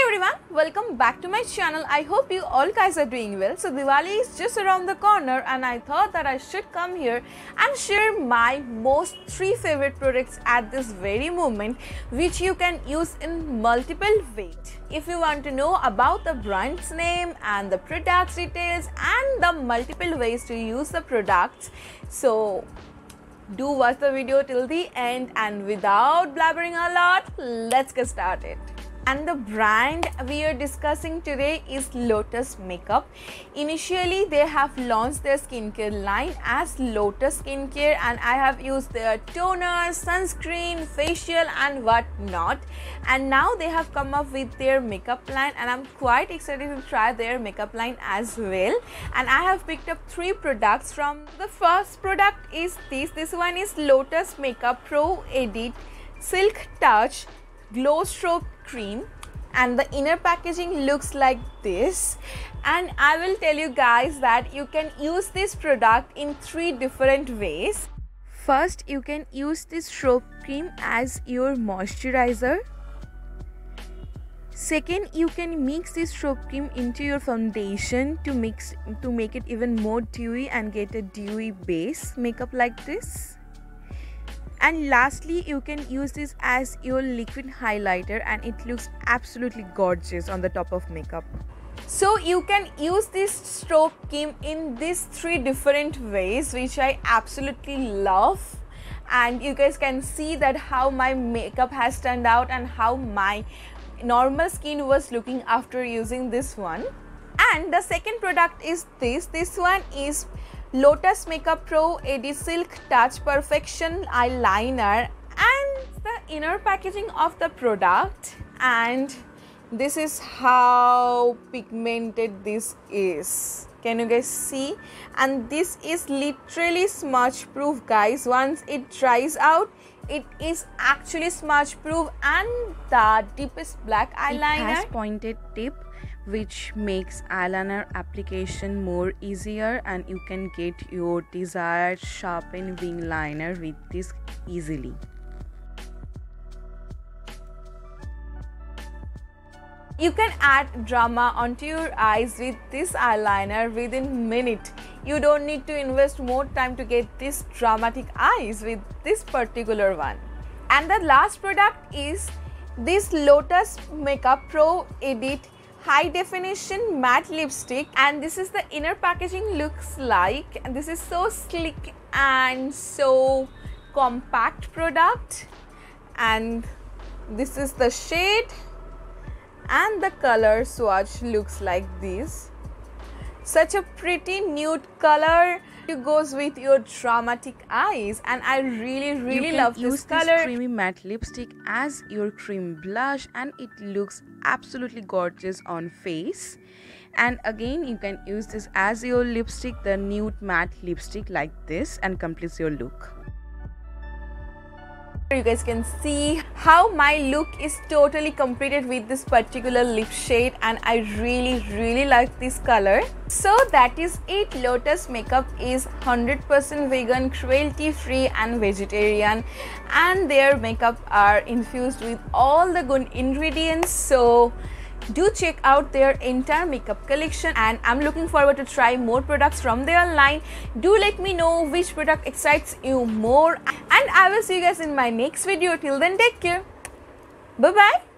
everyone, welcome back to my channel. I hope you all guys are doing well. So Diwali is just around the corner and I thought that I should come here and share my most 3 favorite products at this very moment, which you can use in multiple ways. If you want to know about the brand's name and the products details and the multiple ways to use the products, so do watch the video till the end, and without blabbering a lot, let's get started. And the brand we are discussing today is Lotus Makeup. Initially, they have launched their skincare line as Lotus Skincare, and I have used their toner, sunscreen, facial and whatnot. And now they have come up with their makeup line, and I'm quite excited to try their makeup line as well. And I have picked up 3 products from. The first product is this one is Lotus Makeup Pro Edit Silk Touch Glow Strobe Cream, and the inner packaging looks like this. And I will tell you guys that you can use this product in 3 different ways. First, you can use this strobe cream as your moisturizer. Second, you can mix this strobe cream into your foundation to make it even more dewy and get a dewy base makeup like this. And lastly, you can use this as your liquid highlighter, and it looks absolutely gorgeous on the top of makeup. So you can use this strobe cream in these 3 different ways, which I absolutely love. And you guys can see that how my makeup has turned out and how my normal skin was looking after using this one. And the second product is this one is Lotus Makeup Pro Edit Silk Touch Perfection Eyeliner, and the inner packaging of the product, and this is how pigmented this is. Can you guys see? And this is literally smudge proof, guys. Once it dries out, it is actually smudge proof, and the deepest black eyeliner. It has pointed tip, which makes eyeliner application more easier, and you can get your desired sharpened wing liner with this easily. You can add drama onto your eyes with this eyeliner within minute. You don't need to invest more time to get this dramatic eyes with this particular one. And the last product is this Lotus Makeup Pro Edit High Definition Matte Lipstick, and this is the inner packaging looks like, and this is so sleek and so compact product, and this is the shade, and the color swatch looks like this. Such a pretty nude color. It goes with your dramatic eyes, and I really love this color. You can use this creamy matte lipstick as your cream blush, and it looks absolutely gorgeous on face. And again, you can use this as your lipstick, the nude matte lipstick like this, and completes your look. You guys can see how my look is totally completed with this particular lip shade, and I really like this color. So that is it. Lotus Makeup is 100% vegan, cruelty free and vegetarian, and their makeup are infused with all the good ingredients. So do check out their entire makeup collection, and I'm looking forward to try more products from their line. Do let me know which product excites you more, and I will see you guys in my next video. Till then, take care. Bye bye.